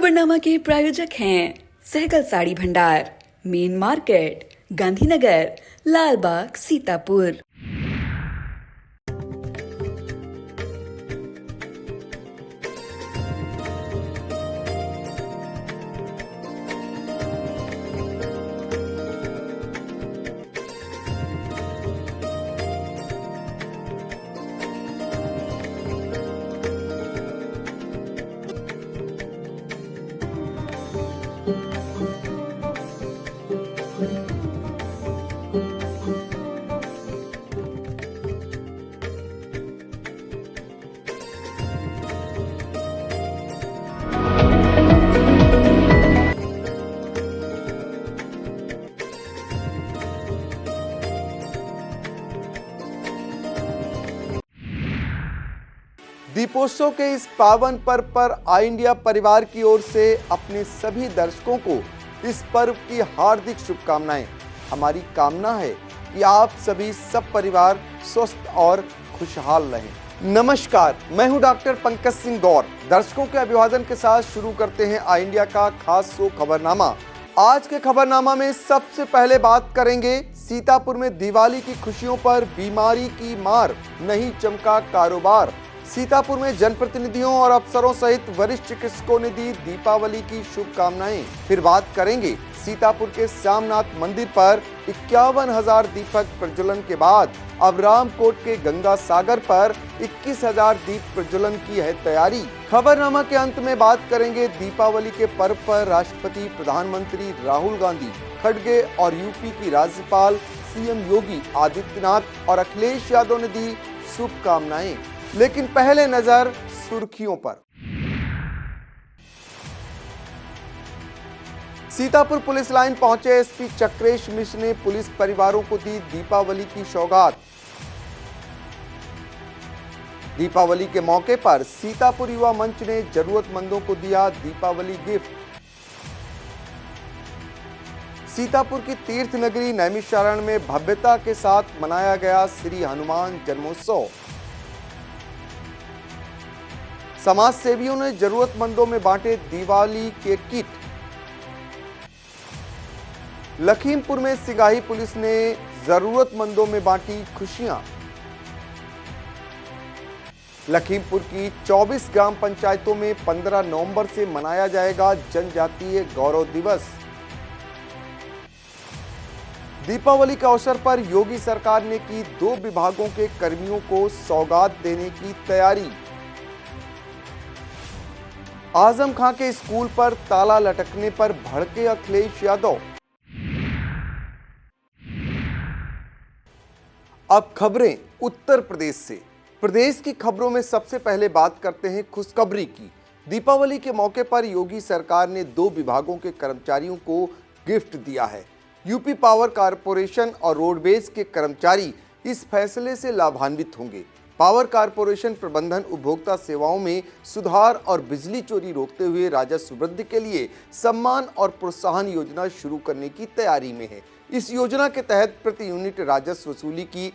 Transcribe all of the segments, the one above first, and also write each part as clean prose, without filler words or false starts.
खबरनामा के प्रायोजक हैं सहगल साड़ी भंडार, मेन मार्केट, गांधीनगर, लालबाग, सीतापुर। दीपोत्सव के इस पावन पर्व पर आई इंडिया परिवार की ओर से अपने सभी दर्शकों को इस पर्व की हार्दिक शुभकामनाएं। हमारी कामना है कि आप सभी सब परिवार स्वस्थ और खुशहाल रहें। नमस्कार, मैं हूं डॉक्टर पंकज सिंह गौर। दर्शकों के अभिवादन के साथ शुरू करते हैं आई इंडिया का खास शो खबरनामा। आज के खबरनामा में सबसे पहले बात करेंगे सीतापुर में दिवाली की खुशियों पर बीमारी की मार, नहीं चमका कारोबार। सीतापुर में जनप्रतिनिधियों और अफसरों सहित वरिष्ठ चिकित्सकों ने दी दीपावली की शुभकामनाएं। फिर बात करेंगे सीतापुर के श्यामनाथ मंदिर पर 51,000 दीपक प्रज्वलन के बाद अब रामकोट के गंगा सागर पर 21,000 दीप प्रज्वलन की है तैयारी। खबरनामा के अंत में बात करेंगे दीपावली के पर्व पर राष्ट्रपति, प्रधानमंत्री राहुल गांधी, खड़गे और यूपी की राज्यपाल सीएम योगी आदित्यनाथ और अखिलेश यादव ने दी शुभकामनाएं। लेकिन पहले नजर सुर्खियों पर। सीतापुर पुलिस लाइन पहुंचे एसपी चक्रेश मिश्र ने पुलिस परिवारों को दी दीपावली की सौगात। दीपावली के मौके पर सीतापुर युवा मंच ने जरूरतमंदों को दिया दीपावली गिफ्ट। सीतापुर की तीर्थ नगरी नैमिषारण्य में भव्यता के साथ मनाया गया श्री हनुमान जन्मोत्सव। समाज सेवियों ने जरूरतमंदों में बांटे दिवाली के किट। लखीमपुर में सिगाही पुलिस ने जरूरतमंदों में बांटी खुशियां। लखीमपुर की 24 ग्राम पंचायतों में 15 नवंबर से मनाया जाएगा जनजातीय गौरव दिवस। दीपावली के अवसर पर योगी सरकार ने की 2 विभागों के कर्मियों को सौगात देने की तैयारी। आजम खां के स्कूल पर ताला लटकने पर भड़के अखिलेश यादव। अब खबरें उत्तर प्रदेश से। प्रदेश की खबरों में सबसे पहले बात करते हैं खुशखबरी की। दीपावली के मौके पर योगी सरकार ने 2 विभागों के कर्मचारियों को गिफ्ट दिया है। यूपी पावर कारपोरेशन और रोडवेज के कर्मचारी इस फैसले से लाभान्वित होंगे। पावर कारपोरेशन प्रबंधन उपभोक्ता सेवाओं में सुधार और बिजली चोरी रोकते हुए राजस्व वृद्धि के लिए सम्मान और प्रोत्साहन योजना शुरू करने की तैयारी में है। इस योजना के तहत प्रति यूनिट राजस्व वसूली की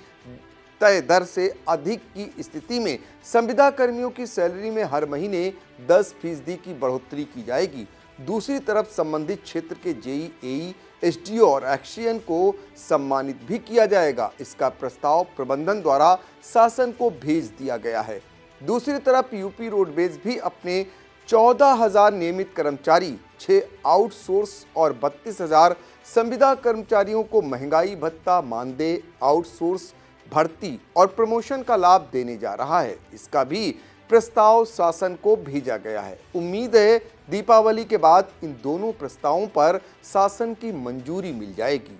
तय दर से अधिक की स्थिति में संविदा कर्मियों की सैलरी में हर महीने 10% की बढ़ोतरी की जाएगी। दूसरी तरफ संबंधित क्षेत्र के जेई, एई, एसडीओ और एक्शियन को सम्मानित भी किया जाएगा। इसका प्रस्ताव प्रबंधन द्वारा शासन को भेज दिया गया है। दूसरी तरफ यूपी रोडवेज भी अपने 14,000 नियमित कर्मचारी, 6 आउटसोर्स और 32,000 संविदा कर्मचारियों को महंगाई भत्ता, मानदेय, आउटसोर्स भर्ती और प्रमोशन का लाभ देने जा रहा है। इसका भी प्रस्ताव शासन को भेजा गया है। उम्मीद है दीपावली के बाद इन दोनों प्रस्तावों पर शासन की मंजूरी मिल जाएगी।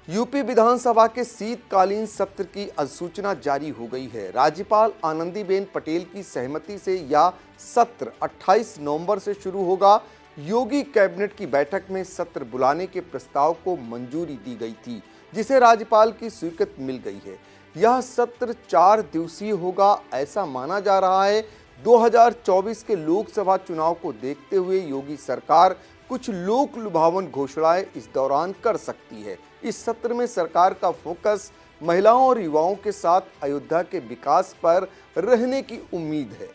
यूपी विधानसभा के शीतकालीन सत्र की अधिसूचना जारी हो गई है। राज्यपाल आनंदीबेन पटेल की सहमति से यह सत्र 28 नवंबर से शुरू होगा। योगी कैबिनेट की बैठक में सत्र बुलाने के प्रस्ताव को मंजूरी दी गई थी, जिसे राज्यपाल की स्वीकृति मिल गई है। यह सत्र 4 दिवसीय होगा, ऐसा माना जा रहा है। 2024 के लोकसभा चुनाव को देखते हुए योगी सरकार कुछ लोक लुभावन घोषणाएं इस दौरान कर सकती है। इस सत्र में सरकार का फोकस महिलाओं और युवाओं के साथ अयोध्या के विकास पर रहने की उम्मीद है।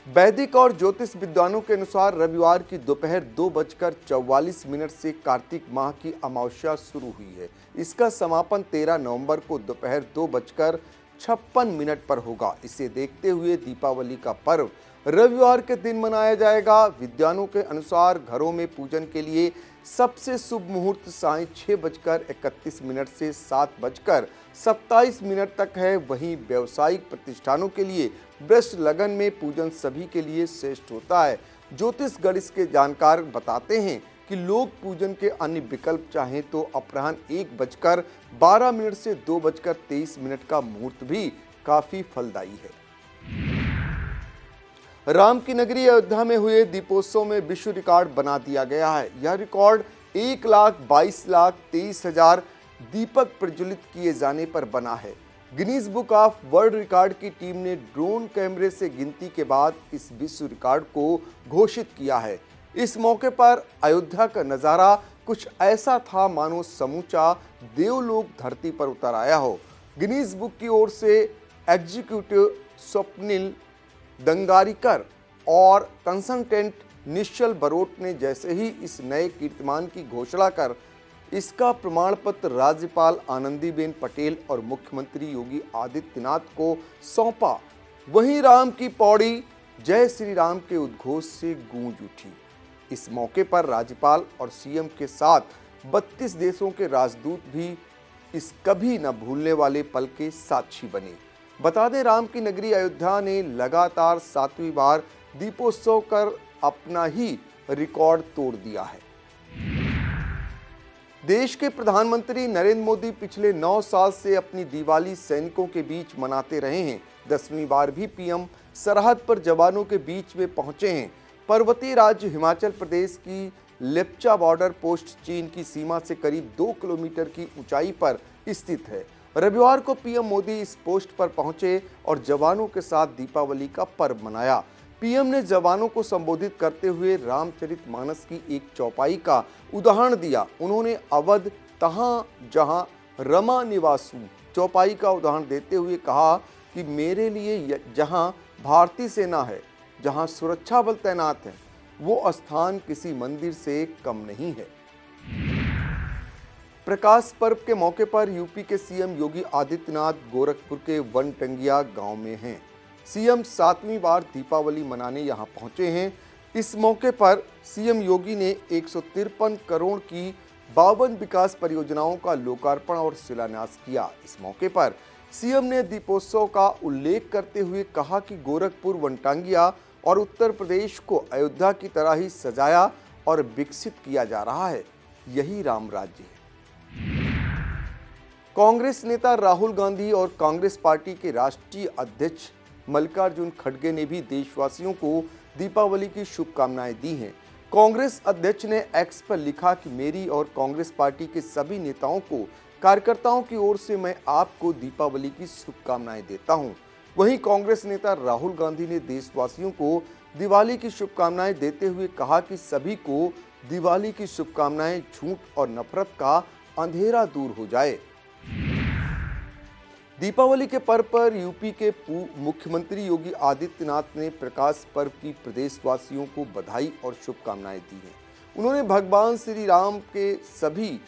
वैदिक और ज्योतिष विद्वानों के अनुसार रविवार की दोपहर 2:44 से कार्तिक माह की अमावस्या शुरू हुई है। इसका समापन 13 नवंबर को दोपहर 2:56 पर होगा। इसे देखते हुए दीपावली का पर्व रविवार के दिन मनाया जाएगा। विद्वानों के अनुसार घरों में पूजन के लिए सबसे शुभ मुहूर्त सायं 6:31 से 7:27 तक है। वहीं व्यावसायिक प्रतिष्ठानों के लिए वृष लगन में पूजन सभी के लिए श्रेष्ठ होता है। ज्योतिष गणित के जानकार बताते हैं कि लोग पूजन के अन्य विकल्प चाहें तो अपराह्न 1:12 से 2:23 का मुहूर्त भी काफी फलदायी है। राम की नगरी अयोध्या में हुए दीपोत्सव में विश्व रिकॉर्ड बना दिया गया है। यह रिकॉर्ड 1,22,23,000 दीपक प्रज्वलित किए जाने पर बना है। Guinness book of world record की टीम ने ड्रोन कैमरे से गिनती के बाद इस विश्व रिकॉर्ड को घोषित किया है। इस मौके पर अयोध्या का नजारा कुछ ऐसा था मानो समूचा देवलोक धरती पर उतर आया हो। गिनीज बुक की ओर से एग्जीक्यूटिव स्वप्निल दंगारीकर और कंसल्टेंट निश्चल बरोट ने जैसे ही इस नए कीर्तिमान की घोषणा कर इसका प्रमाण पत्र राज्यपाल आनंदीबेन पटेल और मुख्यमंत्री योगी आदित्यनाथ को सौंपा, वहीं राम की पौड़ी जय श्री राम के उद्घोष से गूंज उठी। इस मौके पर राज्यपाल और सीएम के साथ 32 देशों के राजदूत भी इस कभी न भूलने वाले पल के साक्षी बने। बता दें, राम की नगरी अयोध्या ने लगातार 7वीं बार दीपोत्सव कर अपना ही रिकॉर्ड तोड़ दिया है। देश के प्रधानमंत्री नरेंद्र मोदी पिछले 9 साल से अपनी दिवाली सैनिकों के बीच मनाते रहे हैं। 10वीं बार भी पीएम सरहद पर जवानों के बीच में पहुंचे हैं। पर्वतीय राज्य हिमाचल प्रदेश की लेप्चा बॉर्डर पोस्ट चीन की सीमा से करीब 2 किलोमीटर की ऊंचाई पर स्थित है। रविवार को पीएम मोदी इस पोस्ट पर पहुंचे और जवानों के साथ दीपावली का पर्व मनाया। पीएम ने जवानों को संबोधित करते हुए रामचरितमानस की एक चौपाई का उदाहरण दिया। उन्होंने अवध तहां जहां रमा निवासु चौपाई का उदाहरण देते हुए कहा कि मेरे लिए जहां भारतीय सेना है, जहां सुरक्षा बल तैनात है, वो स्थान किसी मंदिर से कम नहीं है। प्रकाश पर्व के मौके पर यूपी के सीएम योगी आदित्यनाथ गोरखपुर के वनटंगिया गांव में हैं। सीएम 7वीं बार दीपावली मनाने यहां पहुंचे हैं। इस मौके पर सीएम योगी ने 153 करोड़ की 52 विकास परियोजनाओं का लोकार्पण और शिलान्यास किया। इस मौके पर सीएम ने दीपोत्सव का उल्लेख करते हुए कहा कि गोरखपुर, वनटांगिया और उत्तर प्रदेश को अयोध्या की तरह ही सजाया और विकसित किया जा रहा है। यही राम राज्य है। कांग्रेस नेता राहुल गांधी और कांग्रेस पार्टी के राष्ट्रीय अध्यक्ष मल्लिकार्जुन खड़गे ने भी देशवासियों को दीपावली की शुभकामनाएं दी हैं। कांग्रेस अध्यक्ष ने एक्स पर लिखा कि मेरी और कांग्रेस पार्टी के सभी नेताओं को, कार्यकर्ताओं की ओर से मैं आपको दीपावली की शुभकामनाएं देता हूं। वहीं कांग्रेस नेता राहुल गांधी ने देशवासियों को दिवाली की शुभकामनाएं देते हुए कहा कि सभी को दिवाली की शुभकामनाएं। झूठ और नफरत का अंधेरा दूर हो जाए। दीपावली के पर्व पर यूपी के मुख्यमंत्री योगी आदित्यनाथ ने प्रकाश पर्व की प्रदेशवासियों को बधाई और शुभकामनाएं दी हैं। उन्होंने भगवान श्री राम के सभी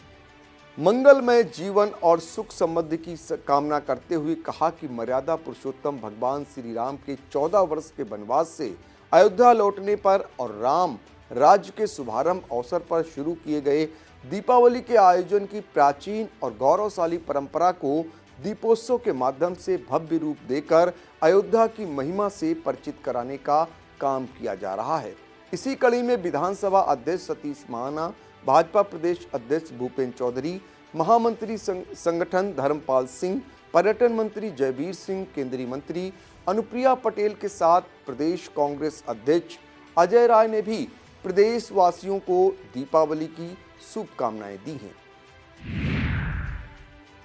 मंगलमय जीवन और सुख समृद्धि की कामना करते हुए कहा कि मर्यादा पुरुषोत्तम भगवान श्री राम के 14 वर्ष के वनवास से अयोध्या लौटने पर और राम राज्य के शुभारंभ अवसर पर शुरू किए गए दीपावली के आयोजन की प्राचीन और गौरवशाली परंपरा को दीपोत्सव के माध्यम से भव्य रूप देकर अयोध्या की महिमा से परिचित कराने का काम किया जा रहा है। इसी कड़ी में विधानसभा अध्यक्ष सतीश महाना, भाजपा प्रदेश अध्यक्ष भूपेंद्र चौधरी, महामंत्री संगठन धर्मपाल सिंह, पर्यटन मंत्री जयवीर सिंह, केंद्रीय मंत्री अनुप्रिया पटेल के साथ प्रदेश कांग्रेस अध्यक्ष अजय राय ने भी प्रदेशवासियों को दीपावली की शुभकामनाएं दी हैं।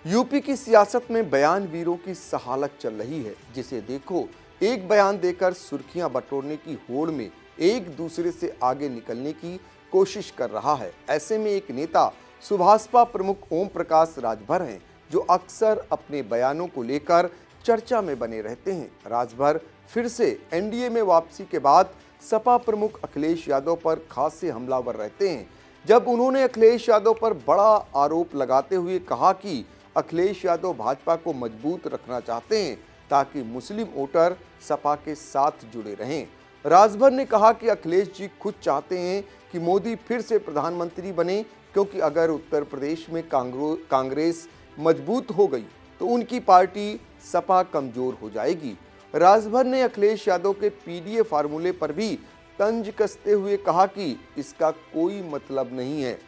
यूपी की सियासत में बयान वीरों की सहालत चल रही है, जिसे देखो एक बयान देकर सुर्खियां बटोरने की होड़ में एक दूसरे से आगे निकलने की कोशिश कर रहा है। ऐसे में एक नेता सुभाषपा प्रमुख ओम प्रकाश राजभर हैं, जो अक्सर अपने बयानों को लेकर चर्चा में बने रहते हैं। राजभर फिर से एनडीए में वापसी के बाद सपा प्रमुख अखिलेश यादव पर खासे हमलावर रहते हैं। जब उन्होंने अखिलेश यादव पर बड़ा आरोप लगाते हुए कहा कि अखिलेश यादव भाजपा को मजबूत रखना चाहते हैं ताकि मुस्लिम वोटर सपा के साथ जुड़े रहें। राजभर ने कहा कि अखिलेश जी खुद चाहते हैं कि मोदी फिर से प्रधानमंत्री बने, क्योंकि अगर उत्तर प्रदेश में कांग्रेस मजबूत हो गई तो उनकी पार्टी सपा कमजोर हो जाएगी। राजभर ने अखिलेश यादव के पीडीए फार्मूले पर भी तंज कसते हुए कहा कि इसका कोई मतलब नहीं है।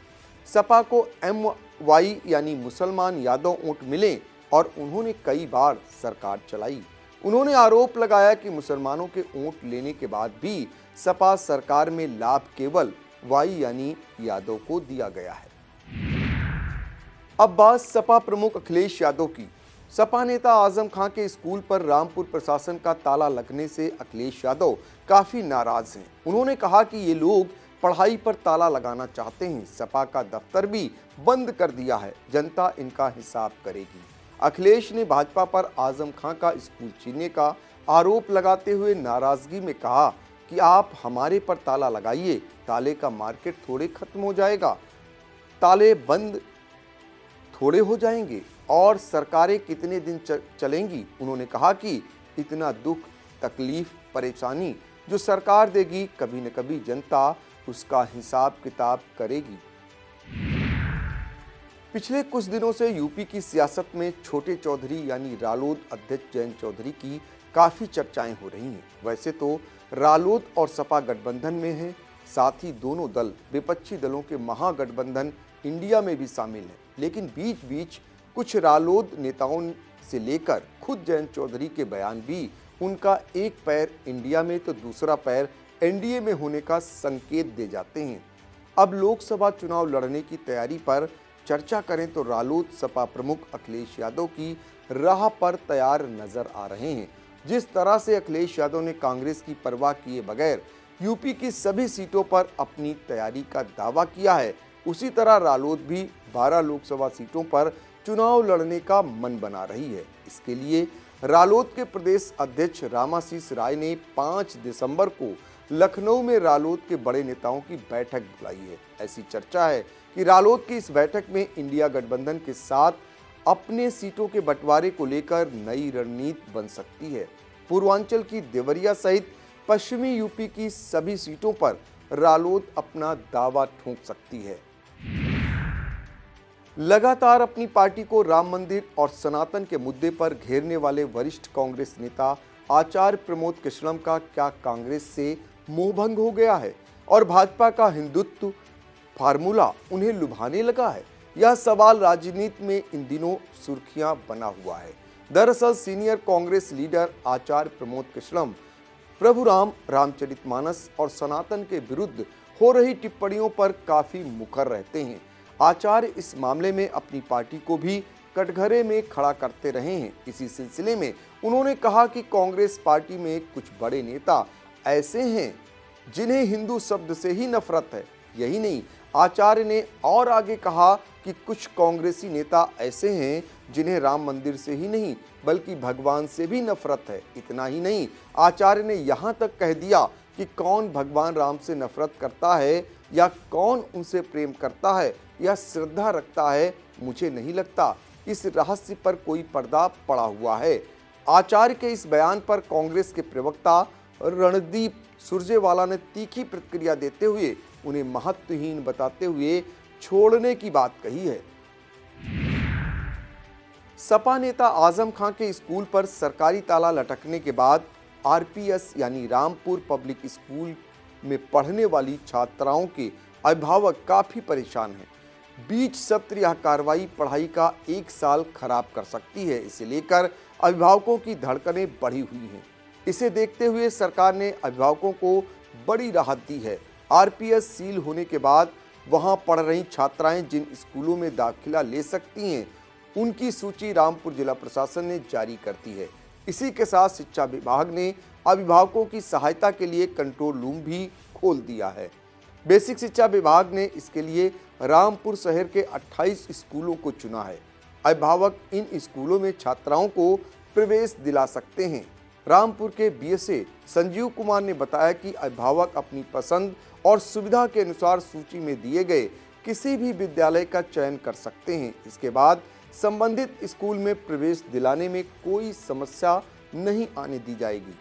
सपा को MY यानी मुसलमान यादव वोट मिले और उन्होंने कई बार सरकार चलाई। उन्होंने आरोप लगाया कि मुसलमानों के वोट लेने के बाद भी सपा सरकार में लाभ केवल Y यानी यादव को दिया गया है। अब बात सपा प्रमुख अखिलेश यादव की। सपा नेता आजम खां के स्कूल पर रामपुर प्रशासन का ताला लगने से अखिलेश यादव काफी नाराज हैं। उन्होंने कहा कि ये लोग पढ़ाई पर ताला लगाना चाहते हैं। सपा का दफ्तर भी बंद कर दिया है, जनता इनका हिसाब करेगी। अखिलेश ने भाजपा पर आजम खां का स्कूल छीनने का आरोप लगाते हुए नाराजगी में कहा कि आप हमारे पर ताला लगाइए, ताले का मार्केट थोड़े खत्म हो जाएगा, ताले बंद थोड़े हो जाएंगे और सरकारें कितने दिन चलेंगी। उन्होंने कहा कि इतना दुख, तकलीफ, परेशानी जो सरकार देगी, कभी न कभी जनता उसका हिसाब किताब करेगी। पिछले कुछ दिनों से यूपी की सियासत में छोटे चौधरी यानी रालोद अध्यक्ष जयंत चौधरी की काफी चर्चाएं हो रही हैं। वैसे तो रालोद और सपा गठबंधन में है, साथ ही दोनों दल विपक्षी दलों के महागठबंधन इंडिया में भी शामिल है, लेकिन बीच बीच कुछ रालोद नेताओं से लेकर खुद जयंत चौधरी के बयान भी उनका एक पैर इंडिया में तो दूसरा पैर एनडीए में होने का संकेत दे जाते हैं। अब लोकसभा चुनाव लड़ने की तैयारी पर चर्चा करें तो रालोद सपा प्रमुख अखिलेश यादव की राह पर तैयार नजर आ रहे हैं। जिस तरह से अखिलेश यादव ने कांग्रेस की परवाह किए बगैर यूपी की सभी सीटों पर अपनी तैयारी का दावा किया है, उसी तरह रालोद भी 12 लोकसभा सीटों पर चुनाव लड़ने का मन बना रही है। इसके लिए रालोद के प्रदेश अध्यक्ष रामाशीष राय ने 5 दिसंबर को लखनऊ में रालोद के बड़े नेताओं की बैठक बुलाई है। ऐसी चर्चा है कि रालोद की इस बैठक में इंडिया गठबंधन के साथ अपने सीटों के बंटवारे को लेकर नई रणनीति बन सकती है। पूर्वांचल की देवरिया सहित पश्चिमी यूपी की सभी सीटों पर रालोद अपना दावा ठोक सकती है। लगातार अपनी पार्टी को राम मंदिर और सनातन के मुद्दे पर घेरने वाले वरिष्ठ कांग्रेस नेता आचार्य प्रमोद कृष्णम का क्या कांग्रेस से मोहभंग हो गया है और भाजपा का हिंदुत्व फार्मूला उन्हें लुभाने लगा है? यह सवाल राजनीति में इन दिनों सुर्खियां बना हुआ है। दरअसल सीनियर कांग्रेस लीडर आचार्य प्रमोद कृष्णम प्रभु राम, रामचरितमानस और सनातन के विरुद्ध हो रही टिप्पणियों पर काफी मुखर रहते हैं। आचार्य इस मामले में अपनी पार्टी को भी कटघरे में खड़ा करते रहे हैं। इसी सिलसिले में उन्होंने कहा कि कांग्रेस पार्टी में कुछ बड़े नेता ऐसे हैं जिन्हें हिंदू शब्द से ही नफरत है। यही नहीं, आचार्य ने और आगे कहा कि कुछ कांग्रेसी नेता ऐसे हैं जिन्हें राम मंदिर से ही नहीं बल्कि भगवान से भी नफरत है। इतना ही नहीं, आचार्य ने यहाँ तक कह दिया कि कौन भगवान राम से नफरत करता है या कौन उनसे प्रेम करता है या श्रद्धा रखता है, मुझे नहीं लगता इस रहस्य पर कोई पर्दा पड़ा हुआ है। आचार्य के इस बयान पर कांग्रेस के प्रवक्ता रणदीप सुरजेवाला ने तीखी प्रतिक्रिया देते हुए उन्हें महत्वहीन बताते हुए छोड़ने की बात कही है। सपा नेता आजम खां के स्कूल पर सरकारी ताला लटकने के बाद आरपीएस यानी रामपुर पब्लिक स्कूल में पढ़ने वाली छात्राओं के अभिभावक काफी परेशान हैं। बीच सत्र यह कार्रवाई पढ़ाई का 1 साल खराब कर सकती है। इसे लेकर अभिभावकों की धड़कनें बढ़ी हुई हैं। इसे देखते हुए सरकार ने अभिभावकों को बड़ी राहत दी है। आरपीएस सील होने के बाद वहां पढ़ रही छात्राएं जिन स्कूलों में दाखिला ले सकती हैं, उनकी सूची रामपुर जिला प्रशासन ने जारी कर दी है। इसी के साथ शिक्षा विभाग ने अभिभावकों की सहायता के लिए कंट्रोल रूम भी खोल दिया है। बेसिक शिक्षा विभाग ने इसके लिए रामपुर शहर के 28 स्कूलों को चुना है। अभिभावक इन स्कूलों में छात्राओं को प्रवेश दिला सकते हैं। रामपुर के बीएसए संजीव कुमार ने बताया कि अभिभावक अपनी पसंद और सुविधा के अनुसार सूची में दिए गए किसी भी विद्यालय का चयन कर सकते हैं। इसके बाद संबंधित स्कूल में प्रवेश दिलाने में कोई समस्या नहीं आने दी जाएगी।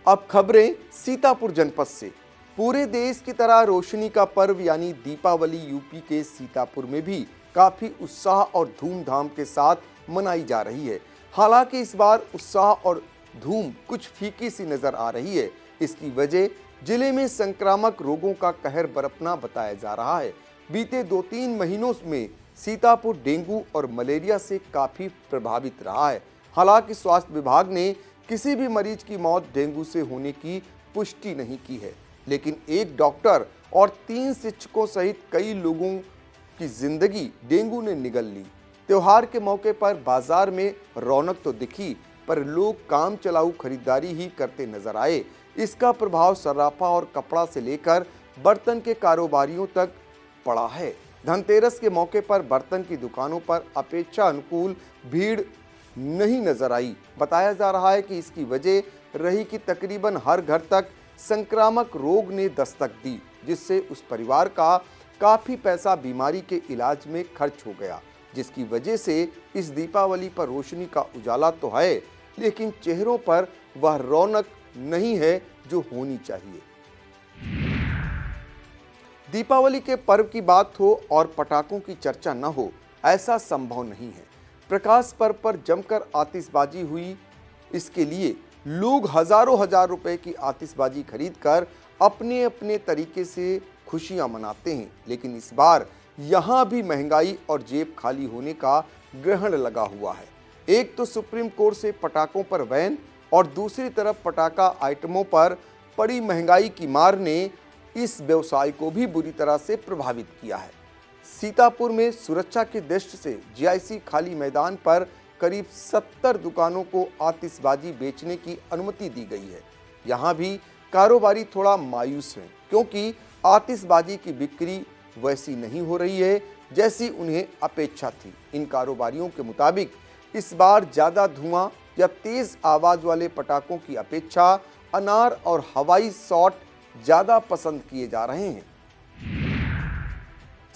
अब खबरें सीतापुर जनपद से। पूरे देश की तरह रोशनी का पर्व यानी दीपावली यूपी के सीतापुर में भी काफी उत्साह और धूमधाम के साथ मनाई जा रही है। हालांकि इस बार उत्साह और धूम कुछ फीकी सी नजर आ रही है। इसकी वजह जिले में संक्रामक रोगों का कहर बरपना बताया जा रहा है। बीते 2-3 महीनों में सीतापुर डेंगू और मलेरिया से काफी प्रभावित रहा है। हालांकि स्वास्थ्य विभाग ने किसी भी मरीज की मौत डेंगू से होने की पुष्टि नहीं की है, लेकिन एक डॉक्टर और 3 शिक्षकों सहित कई लोगों की जिंदगी डेंगू ने निगल ली। त्योहार के मौके पर बाजार में रौनक तो दिखी, पर लोग काम चलाऊ खरीदारी ही करते नजर आए। इसका प्रभाव सर्राफा और कपड़ा से लेकर बर्तन के कारोबारियों तक पड़ा है। धनतेरस के मौके पर बर्तन की दुकानों पर अपेक्षा अनुकूल भीड़ नहीं नजर आई। बताया जा रहा है कि इसकी वजह रही कि तकरीबन हर घर तक संक्रामक रोग ने दस्तक दी, जिससे उस परिवार का काफी पैसा बीमारी के इलाज में खर्च हो गया, जिसकी वजह से इस दीपावली पर रोशनी का उजाला तो है, लेकिन चेहरों पर वह रौनक नहीं है जो होनी चाहिए। दीपावली के पर्व की बात हो और पटाखों की चर्चा न हो, ऐसा संभव नहीं है। प्रकाश पर्व पर जमकर आतिशबाजी हुई। इसके लिए लोग हजारों हजार रुपए की आतिशबाजी खरीदकर अपने अपने तरीके से खुशियां मनाते हैं, लेकिन इस बार यहां भी महंगाई और जेब खाली होने का ग्रहण लगा हुआ है। एक तो सुप्रीम कोर्ट से पटाखों पर बैन और दूसरी तरफ पटाखा आइटमों पर पड़ी महंगाई की मार ने इस व्यवसाय को भी बुरी तरह से प्रभावित किया है। सीतापुर में सुरक्षा की दृष्टि से जीआईसी खाली मैदान पर करीब 70 दुकानों को आतिशबाजी बेचने की अनुमति दी गई है। यहाँ भी कारोबारी थोड़ा मायूस हैं, क्योंकि आतिशबाजी की बिक्री वैसी नहीं हो रही है जैसी उन्हें अपेक्षा थी। इन कारोबारियों के मुताबिक इस बार ज्यादा धुआं या तेज आवाज वाले पटाखों की अपेक्षा अनार और हवाई शॉट ज्यादा पसंद किए जा रहे हैं।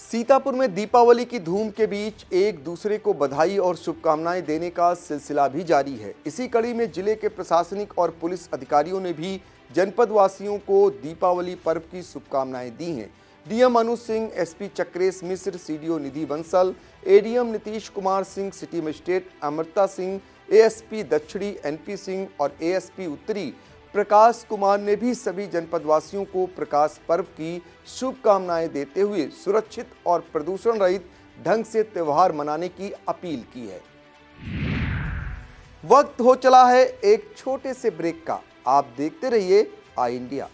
सीतापुर में दीपावली की धूम के बीच एक दूसरे को बधाई और शुभकामनाएं देने का सिलसिला भी जारी है। इसी कड़ी में जिले के प्रशासनिक और पुलिस अधिकारियों ने भी जनपद वासियों को दीपावली पर्व की शुभकामनाएं दी हैं। DM Anuj Singh, SP Chakresh Mishra, CDO Nidhi Bansal, ADM Nitish Kumar Singh, city magistrate Amrita Singh, ASP दक्षिणी एनपी सिंह और एएसपी उत्तरी प्रकाश कुमार ने भी सभी जनपदवासियों को प्रकाश पर्व की शुभकामनाएं देते हुए सुरक्षित और प्रदूषण रहित ढंग से त्योहार मनाने की अपील की है। वक्त हो चला है एक छोटे से ब्रेक का। आप देखते रहिए आई इंडिया।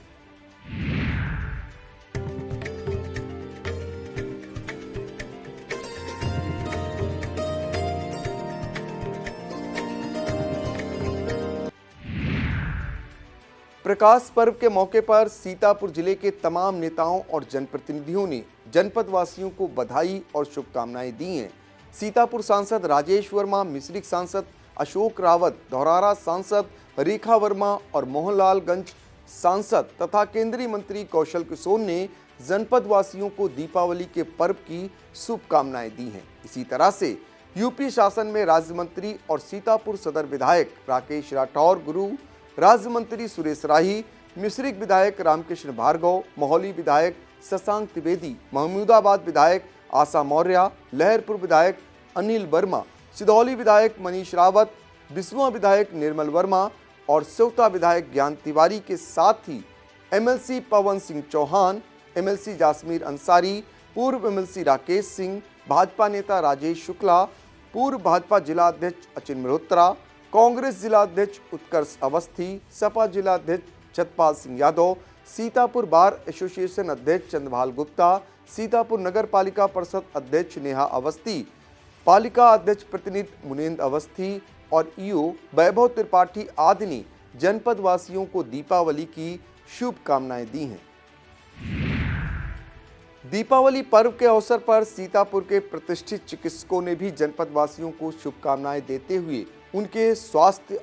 प्रकाश पर्व के मौके पर सीतापुर जिले के तमाम नेताओं और जनप्रतिनिधियों ने जनपद वासियों को बधाई और शुभकामनाएं दी हैं। सीतापुर सांसद राजेश वर्मा, मिश्रिक सांसद अशोक रावत, धौरारा सांसद रेखा वर्मा और मोहनलालगंज सांसद तथा केंद्रीय मंत्री कौशल किशोर ने जनपद वासियों को दीपावली के पर्व की शुभकामनाएं दी हैं। इसी तरह से यूपी शासन में राज्य मंत्री और सीतापुर सदर विधायक राकेश राठौर गुरु, राज्य मंत्री सुरेश राही, मिश्रिक विधायक रामकृष्ण भार्गव, मोहाली विधायक शशांक त्रिवेदी, महमूदाबाद विधायक आशा मौर्य, लहरपुर विधायक अनिल वर्मा, सिधौली विधायक मनीष रावत, बिस्वा विधायक निर्मल वर्मा और सेवता विधायक ज्ञान तिवारी के साथ ही एमएलसी पवन सिंह चौहान, एमएलसी जासमीर अंसारी, पूर्व एमएलसी राकेश सिंह, भाजपा नेता राजेश शुक्ला, पूर्व भाजपा जिला अध्यक्ष अचिन मल्होत्रा, कांग्रेस जिला अध्यक्ष उत्कर्ष अवस्थी, सपा जिला अध्यक्ष छतपाल सिंह यादव, सीतापुर बार एसोसिएशन अध्यक्ष चंद्रभाल गुप्ता, सीतापुर नगर पालिका परिषद अध्यक्ष नेहा अवस्थी, पालिका अध्यक्ष प्रतिनिधि मुनेंद्र अवस्थी और ईओ वैभव त्रिपाठी आदि ने जनपद वासियों को दीपावली की शुभकामनाएं दी हैं। दीपावली पर्व के अवसर पर सीतापुर के प्रतिष्ठित चिकित्सकों ने भी जनपद वासियों को शुभकामनाएं देते हुए उनके स्वास्थ्य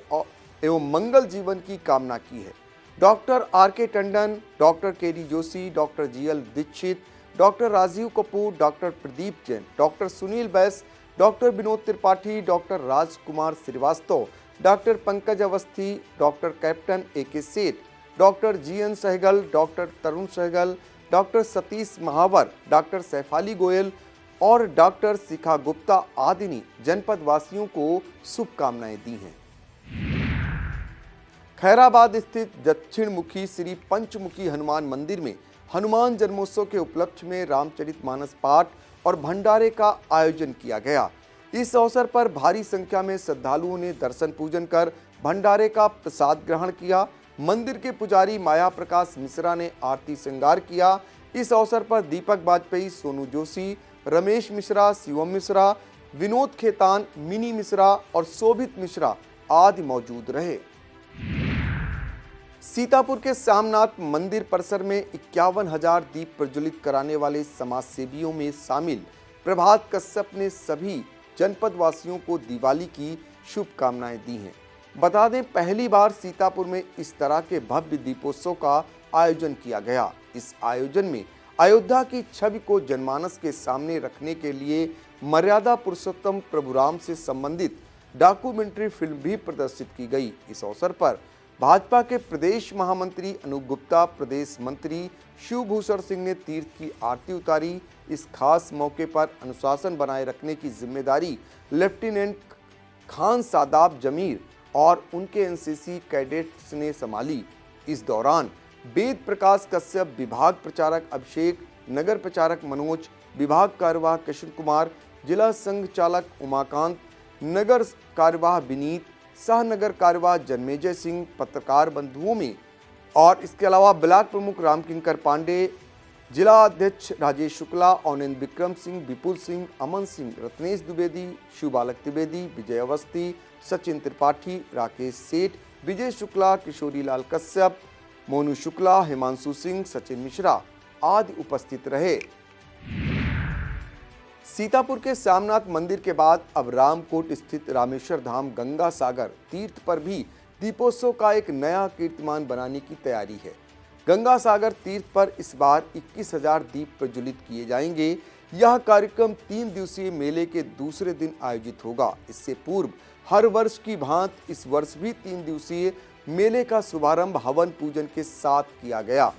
एवं मंगल जीवन की कामना की है। Doctor R K Tandon, doctor K D Joshi, doctor GL Dixit, doctor Rajeev Kapoor, doctor Pradeep Jain, doctor Sunil Bais, doctor Vinod Tripathi, doctor Rajkumar Srivastava, doctor Pankaj Awasthi, doctor captain AK Seth, doctor GN Sehgal, doctor Tarun Sehgal, doctor Satish Mahawar, doctor Saifali Goyal और डॉक्टर शिखा गुप्ता आदि ने जनपद वासियों को शुभकामनाएं दी हैं। खैराबाद स्थित दक्षिण मुखी श्री पंचमुखी हनुमान मंदिर में हनुमान जन्मोत्सव के उपलक्ष्य में रामचरितमानस पाठ और भंडारे का आयोजन किया गया। इस अवसर पर भारी संख्या में श्रद्धालुओं ने दर्शन पूजन कर भंडारे का प्रसाद ग्रहण किया। मंदिर के पुजारी माया प्रकाश मिश्रा ने आरती श्रृंगार किया। इस अवसर पर दीपक वाजपेयी, सोनू जोशी, रमेश मिश्रा, शिवम मिश्रा, विनोद खेतान, मिनी मिश्रा और शोभित मिश्रा आदि मौजूद रहे। सीतापुर के सामनाथ मंदिर परिसर में 51,000 दीप प्रज्वलित कराने वाले समाज सेवियों में शामिल प्रभात कश्यप ने सभी जनपद वासियों को दिवाली की शुभकामनाएं दी हैं। बता दें, पहली बार सीतापुर में इस तरह के भव्य दीपोत्सव का आयोजन किया गया। इस आयोजन में अयोध्या की छवि को जनमानस के सामने रखने के लिए मर्यादा पुरुषोत्तम प्रभु राम से संबंधित डॉक्यूमेंट्री फिल्म भी प्रदर्शित की गई। इस अवसर पर भाजपा के प्रदेश महामंत्री अनूप गुप्ता, प्रदेश मंत्री शिवभूषण सिंह ने तीर्थ की आरती उतारी। इस खास मौके पर अनुशासन बनाए रखने की जिम्मेदारी लेफ्टिनेंट खान सादाब जमीर और उनके NCC कैडेट्स ने संभाली। इस दौरान वेद प्रकाश कश्यप, विभाग प्रचारक अभिषेक, नगर प्रचारक मनोज, विभाग कार्यवाह कृष्ण कुमार, जिला संघ चालक उमाकांत, नगर कार्यवाह विनीत, सह नगर कार्यवाह जन्मेजय सिंह, पत्रकार बंधुओं में और इसके अलावा ब्लॉक प्रमुख रामकिंकर पांडे, जिला अध्यक्ष राजेश शुक्ला, औनेंद्र विक्रम सिंह, विपुल सिंह, अमन सिंह, रत्नेश द्विवेदी, शिवबालक त्रिवेदी, विजय अवस्थी, सचिन त्रिपाठी, राकेश सेठ, विजय शुक्ला, किशोरी लाल कश्यप, मोनू शुक्ला, हिमांशु सिंह, सचिन मिश्रा आदि उपस्थित रहे। सीतापुर के सामनाथ मंदिर के बाद अब रामकोट स्थित रामेश्वर धाम गंगा सागर तीर्थ पर भी दीपोत्सव का एक नया कीर्तिमान बनाने की तैयारी है। गंगा सागर तीर्थ पर इस बार 21,000 दीप प्रज्वलित किए जाएंगे। यह कार्यक्रम 3 दिवसीय मेले के दूसरे दिन आयोजित होगा। इससे पूर्व हर वर्ष की भांति इस वर्ष भी 3 दिवसीय मेले का शुभारंभ हवन पूजन के साथ किया गया।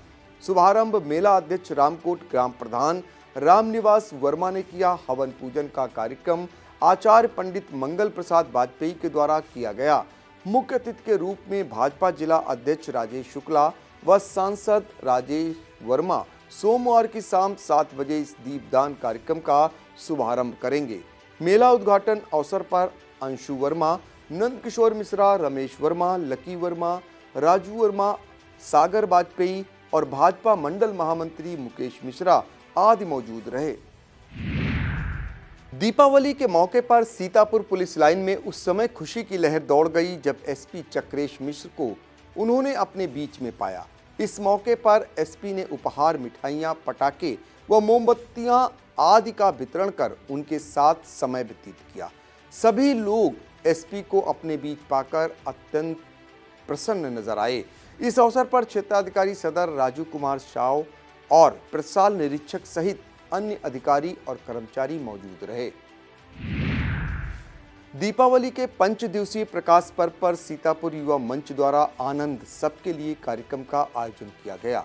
शुभारंभ मेला अध्यक्ष रामकोट ग्राम प्रधान रामनिवास वर्मा ने किया। हवन पूजन का कार्यक्रम आचार्य पंडित मंगल प्रसाद वाजपेयी के द्वारा किया गया। मुख्य अतिथि के रूप में भाजपा जिला अध्यक्ष राजेश शुक्ला व सांसद राजेश वर्मा सोमवार की शाम 7 बजे इस दीपदान कार्यक्रम का शुभारंभ करेंगे। मेला उद्घाटन अवसर पर अंशु वर्मा, नंद किशोर मिश्रा, रमेश वर्मा, लकी वर्मा, राजू वर्मा, सागर वाजपेयी और भाजपा मंडल महामंत्री मुकेश मिश्रा आदि मौजूद रहे। दीपावली के मौके पर सीतापुर पुलिस लाइन में उस समय खुशी की लहर दौड़ गई जब SP चक्रेश मिश्र को उन्होंने अपने बीच में पाया। इस मौके पर SP ने उपहार, मिठाइयां, पटाखे व मोमबत्तियां आदि का वितरण कर उनके साथ समय व्यतीत किया। सभी लोग SP को अपने बीच पाकर अत्यंत प्रसन्न नजर आए। इस अवसर पर क्षेत्राधिकारी सदर राजू कुमार शाव और प्रसाल निरीक्षक सहित अन्य अधिकारी और कर्मचारी मौजूद रहे। दीपावली के 5 दिवसीय प्रकाश पर्व पर सीतापुर युवा मंच द्वारा आनंद सबके लिए कार्यक्रम का आयोजन किया गया।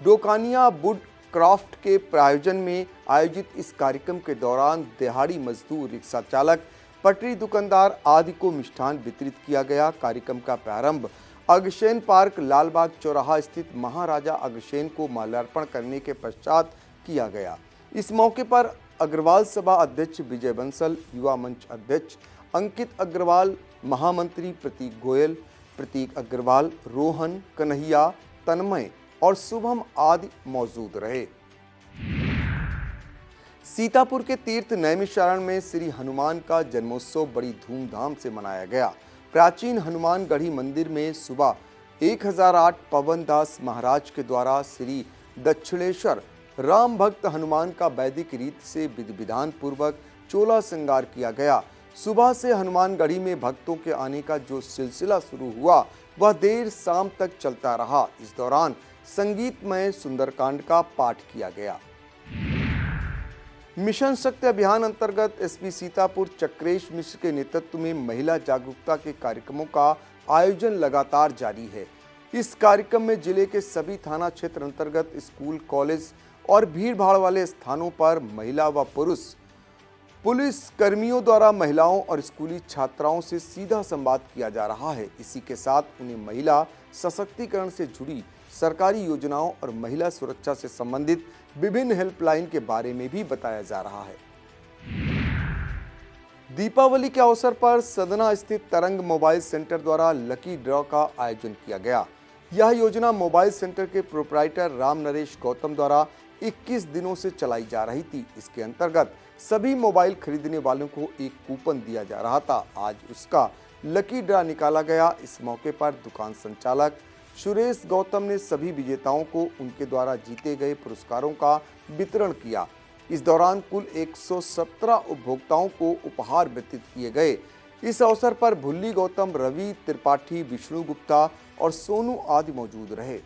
डोकानिया वुड क्राफ्ट के प्रायोजन में आयोजित इस कार्यक्रम के दौरान दिहाड़ी मजदूर, रिक्शा चालक, पटरी दुकानदार आदि को मिष्ठान वितरित किया गया। कार्यक्रम का प्रारंभ अग्रसेन पार्क लालबाग चौराहा स्थित महाराजा अग्रसेन को माल्यार्पण करने के पश्चात किया गया। इस मौके पर अग्रवाल सभा अध्यक्ष विजय बंसल, युवा मंच अध्यक्ष अंकित अग्रवाल, महामंत्री प्रतीक गोयल, प्रतीक अग्रवाल, रोहन, कन्हैया, तन्मय और शुभम आदि मौजूद रहे। सीतापुर के तीर्थ नैमिषारण्य में श्री हनुमान का जन्मोत्सव बड़ी धूमधाम से मनाया गया। प्राचीन हनुमानगढ़ी मंदिर में सुबह 1008 पवन दास महाराज के द्वारा श्री दक्षिणेश्वर राम भक्त हनुमान का वैदिक रीत से विधि विधान पूर्वक चोला श्रृंगार किया गया। सुबह से हनुमानगढ़ी में भक्तों के आने का जो सिलसिला शुरू हुआ वह देर शाम तक चलता रहा। इस दौरान संगीतमय सुंदरकांड का पाठ किया गया। मिशन शक्ति अभियान अंतर्गत एसपी सीतापुर चक्रेश मिश्र के नेतृत्व में महिला जागरूकता के कार्यक्रमों का आयोजन लगातार जारी है। इस कार्यक्रम में जिले के सभी थाना क्षेत्र अंतर्गत स्कूल, कॉलेज और भीड़भाड़ वाले स्थानों पर महिला व पुरुष पुलिस कर्मियों द्वारा महिलाओं और स्कूली छात्राओं से सीधा संवाद किया जा रहा है। इसी के साथ उन्हें महिला सशक्तिकरण से जुड़ी सरकारी योजनाओं और महिला सुरक्षा से संबंधित विभिन्न हेल्पलाइन के बारे में भी बताया जा रहा है। दीपावली के अवसर पर सदना स्थित तरंग मोबाइल सेंटर द्वारा लकी ड्रॉ का आयोजन किया गया। यह योजना मोबाइल सेंटर के प्रोप्राइटर राम नरेश गौतम द्वारा 21 दिनों से चलाई जा रही थी। इसके अंतर्गत सभी मोबाइल खरीदने वालों को एक कूपन दिया जा रहा था। आज उसका लकी ड्रॉ निकाला गया। इस मौके पर दुकान संचालक सुरेश गौतम ने सभी विजेताओं को उनके द्वारा जीते गए पुरस्कारों का वितरण किया। इस दौरान कुल 117 उपभोक्ताओं को उपहार वितरित किए गए। इस अवसर पर भुल्ली गौतम, रवि त्रिपाठी, विष्णु गुप्ता और सोनू आदि मौजूद रहे।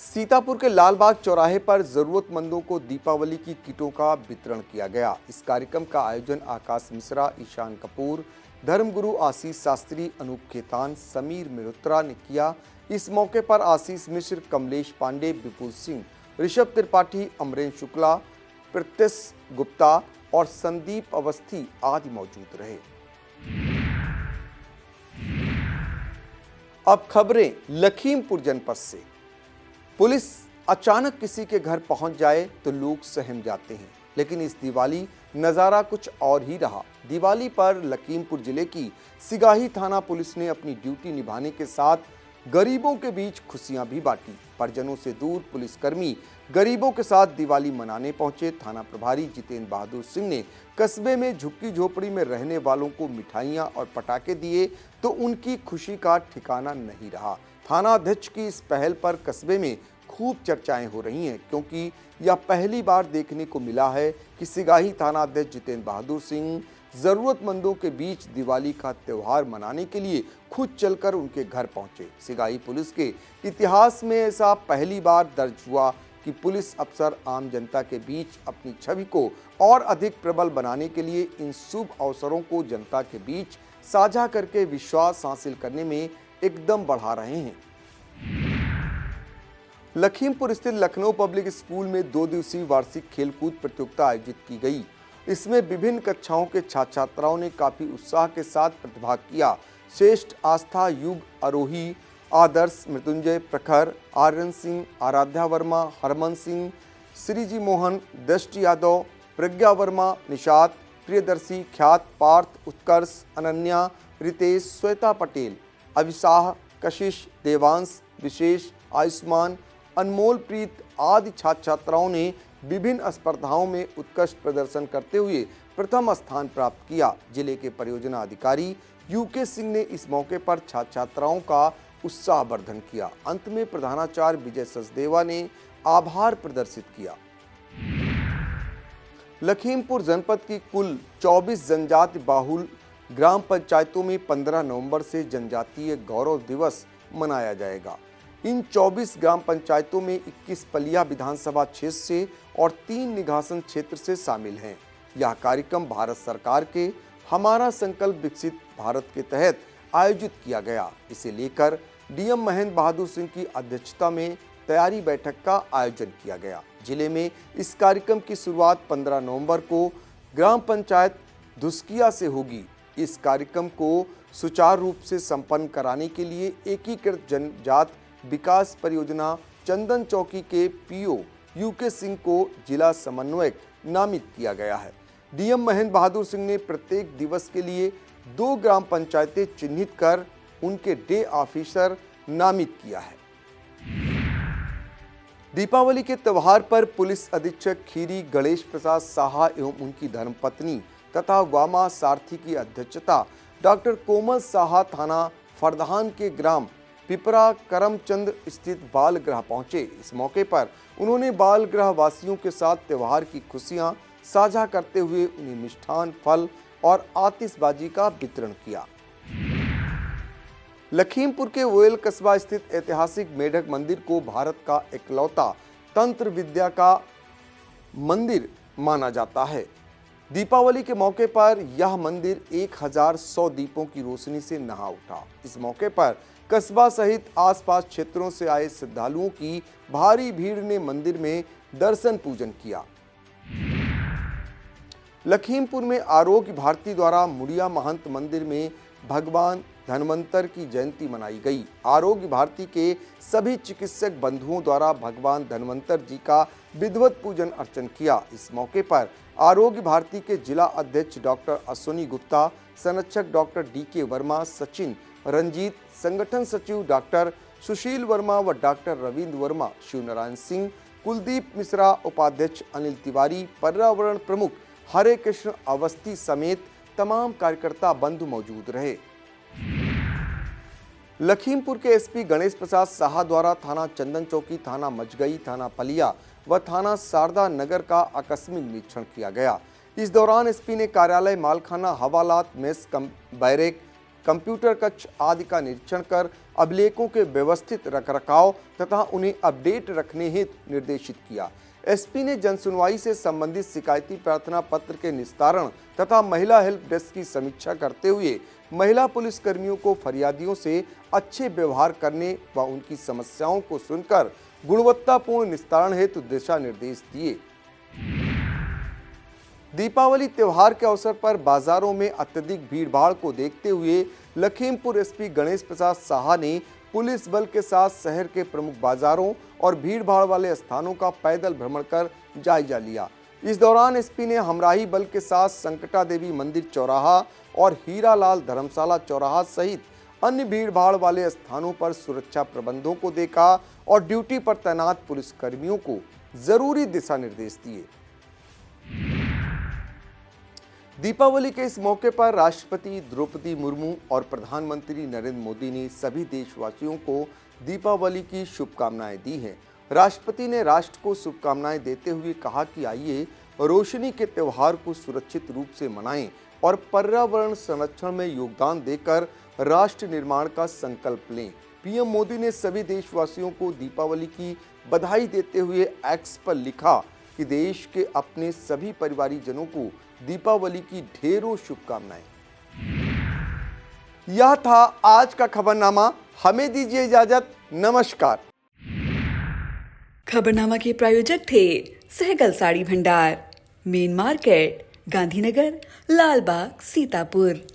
सीतापुर के लालबाग चौराहे पर जरूरतमंदों को दीपावली की किटों का वितरण किया गया। इस कार्यक्रम का आयोजन आकाश मिश्रा, ईशान कपूर, धर्मगुरु आशीष शास्त्री, अनूप खेतान, समीर मेहरोत्रा ने किया। इस मौके पर आशीष मिश्र, कमलेश पांडे, विपुल सिंह, ऋषभ त्रिपाठी, अमरेन शुक्ला, प्रत्यस गुप्ता और संदीप अवस्थी आदि मौजूद रहे। अब खबरें लखीमपुर जनपद से। पुलिस अचानक किसी के घर पहुंच जाए तो लोग सहम जाते हैं, लेकिन इस दिवाली नज़ारा कुछ और ही रहा। दिवाली पर लखीमपुर जिले की सिगाही थाना पुलिस ने अपनी ड्यूटी निभाने के साथ गरीबों के बीच खुशियां भी बांटी। परिजनों से दूर पुलिसकर्मी गरीबों के साथ दिवाली मनाने पहुंचे। थाना प्रभारी जितेंद्र बहादुर सिंह ने कस्बे में झुग्गी झोपड़ी में रहने वालों को मिठाइयां और पटाखे दिए तो उनकी खुशी का ठिकाना नहीं रहा। थाना अध्यक्ष की इस पहल पर कस्बे में खूब चर्चाएं हो रही हैं, क्योंकि यह पहली बार देखने को मिला है कि सिगाही थाना अध्यक्ष जितेंद्र बहादुर सिंह जरूरतमंदों के बीच दिवाली का त्यौहार मनाने के लिए खुद चलकर उनके घर पहुंचे। सिगाही पुलिस के इतिहास में ऐसा पहली बार दर्ज हुआ कि पुलिस अफसर आम जनता के बीच अपनी छवि को और अधिक प्रबल बनाने के लिए इन शुभ अवसरों को जनता के बीच साझा करके विश्वास हासिल करने में एकदम बढ़ा रहे हैं। लखीमपुर स्थित लखनऊ पब्लिक स्कूल में 2 दिवसीय वार्षिक खेलकूद प्रतियोगिता आयोजित की गई। इसमें विभिन्न कक्षाओं के छात्र छात्राओं ने काफी उत्साह के साथ प्रतिभाग किया। श्रेष्ठ आस्था, युग, आरोही, आदर्श, मृत्युंजय, प्रखर, आर्यन सिंह, आराध्या वर्मा, हरमन सिंह, श्रीजी मोहन, दृष्टि यादव, प्रज्ञा वर्मा, निषाद, प्रियदर्शी, ख्यात, पार्थ, उत्कर्ष, अनन्या, रितेश, श्वेता पटेल, अभिशाह, कशिश, देवांश, विशेष, आयुष्मान, अनमोल प्रीत आदि छात्र छात्राओं ने विभिन्न स्पर्धाओं में उत्कृष्ट प्रदर्शन करते हुए प्रथम स्थान प्राप्त किया। जिले के परियोजना अधिकारी यूके सिंह ने इस मौके पर छात्र छात्राओं का उत्साहवर्धन किया। अंत में प्रधानाचार्य विजय सचदेवा ने आभार प्रदर्शित किया। लखीमपुर जनपद की कुल 24 जनजाति बाहुल ग्राम पंचायतों में 15 नवंबर से जनजातीय गौरव दिवस मनाया जाएगा। इन 24 ग्राम पंचायतों में 21 पलिया विधानसभा क्षेत्र से और 3 निघासन क्षेत्र से शामिल हैं। यह कार्यक्रम भारत सरकार के हमारा संकल्प विकसित भारत के तहत आयोजित किया गया। इसे लेकर डीएम महेंद्र बहादुर सिंह की अध्यक्षता में तैयारी बैठक का आयोजन किया गया। जिले में इस कार्यक्रम की शुरुआत 15 नवंबर को ग्राम पंचायत धुस्किया से होगी। इस कार्यक्रम को सुचारू रूप से संपन्न कराने के लिए एकीकृत जनजात विकास परियोजना चंदन चौकी के पीओ यूके सिंह को जिला समन्वयक नामित किया गया है। डीएम महेंद्र बहादुर सिंह ने प्रत्येक दिवस के लिए 2 ग्राम पंचायतें चिन्हित कर उनके डे ऑफिसर नामित किया है। दीपावली के त्यौहार पर पुलिस अधीक्षक खीरी गणेश प्रसाद साहा एवं उनकी धर्मपत्नी तथा वामा सारथी की अध्यक्षता डॉक्टर कोमल साहा थाना फरदान के ग्राम पिपरा करमचंद स्थित बाल गृह पहुंचे। इस मौके पर उन्होंने बाल गृह वासियों के साथ त्योहार की खुशियां साझा करते हुए उन्हें मिष्ठान, फल और आतिशबाजी का वितरण किया। लखीमपुर के वोयल कस्बा स्थित ऐतिहासिक मेढक मंदिर को भारत का इकलौता तंत्र विद्या का मंदिर माना जाता है। दीपावली के मौके पर यह मंदिर 1100 दीपों की रोशनी से नहा उठा। इस मौके पर कस्बा सहित आसपास क्षेत्रों से आए श्रद्धालुओं की भारी भीड़ ने मंदिर में दर्शन पूजन किया। लखीमपुर में आरोग्य भारती द्वारा मुड़िया महंत मंदिर में भगवान धन्वंतर की जयंती मनाई गई। आरोग्य भारती के सभी चिकित्सक बंधुओं द्वारा भगवान धन्वंतर जी का विधिवत पूजन अर्चन किया। इस मौके पर आरोग्य भारती के जिला अध्यक्ष डॉक्टर अश्विनी गुप्ता, संरक्षक डॉक्टर DK वर्मा, सचिन रंजीत, संगठन सचिव डॉक्टर सुशील वर्मा व डॉक्टर रविंद्र वर्मा, शिवनारायण सिंह, कुलदीप मिश्रा, उपाध्यक्ष अनिल तिवारी, पर्यावरण प्रमुख हरे कृष्ण अवस्थी समेत तमाम कार्यकर्ता बंधु मौजूद रहे। लखीमपुर के SP गणेश प्रसाद साहा द्वारा थाना चंदन चौकी, थाना मजगई, थाना पलिया व थाना शारदा नगर का आकस्मिक निरीक्षण किया गया। इस दौरान SP ने कार्यालय, मालखाना, हवालात, मेस, बैरेक, कंप्यूटर कक्ष आदि का निरीक्षण कर अभिलेखों के व्यवस्थित रखरखाव तथा उन्हें अपडेट रखने हेतु निर्देशित किया। SP ने जनसुनवाई से संबंधित शिकायती प्रार्थना पत्र के निस्तारण तथा महिला हेल्प डेस्क की समीक्षा करते हुए महिला पुलिस कर्मियों को फरियादियों से अच्छे व्यवहार करने व उनकी समस्याओं को सुनकर गुणवत्तापूर्ण निस्तारण हेतु दिशा निर्देश दिए। दीपावली त्योहार के अवसर पर बाजारों में अत्यधिक भीड़भाड़ को देखते हुए लखीमपुर SP गणेश प्रसाद साहा ने पुलिस बल के साथ शहर के प्रमुख बाजारों और भीड़भाड़ वाले स्थानों का पैदल भ्रमण कर जायजा लिया। इस दौरान SP ने हमराही बल के साथ संकटा देवी मंदिर चौराहा और हीरालाल धर्मशाला चौराहा सहित अन्य भीड़भाड़ वाले स्थानों पर सुरक्षा प्रबंधों को देखा और ड्यूटी पर तैनात पुलिस कर्मियों को जरूरी दिशा निर्देश दिए। दीपावली के इस मौके पर राष्ट्रपति द्रौपदी मुर्मू और प्रधानमंत्री नरेंद्र मोदी ने सभी देशवासियों को दीपावली की शुभकामनाएं दी हैं। राष्ट्रपति ने राष्ट्र को शुभकामनाएं देते हुए कहा कि आइए रोशनी के त्योहार को सुरक्षित रूप से मनाएं और पर्यावरण संरक्षण में योगदान देकर राष्ट्र निर्माण का संकल्प लें। PM मोदी ने सभी देशवासियों को दीपावली की बधाई देते हुए X पर लिखा कि देश के अपने सभी परिवारीजनों को दीपावली की ढेरों शुभकामनाएं। यह था आज का खबरनामा। हमें दीजिए इजाजत। नमस्कार। खबरनामा के प्रायोजक थे सहगल साड़ी भंडार, मेन मार्केट, गांधीनगर, लालबाग, सीतापुर।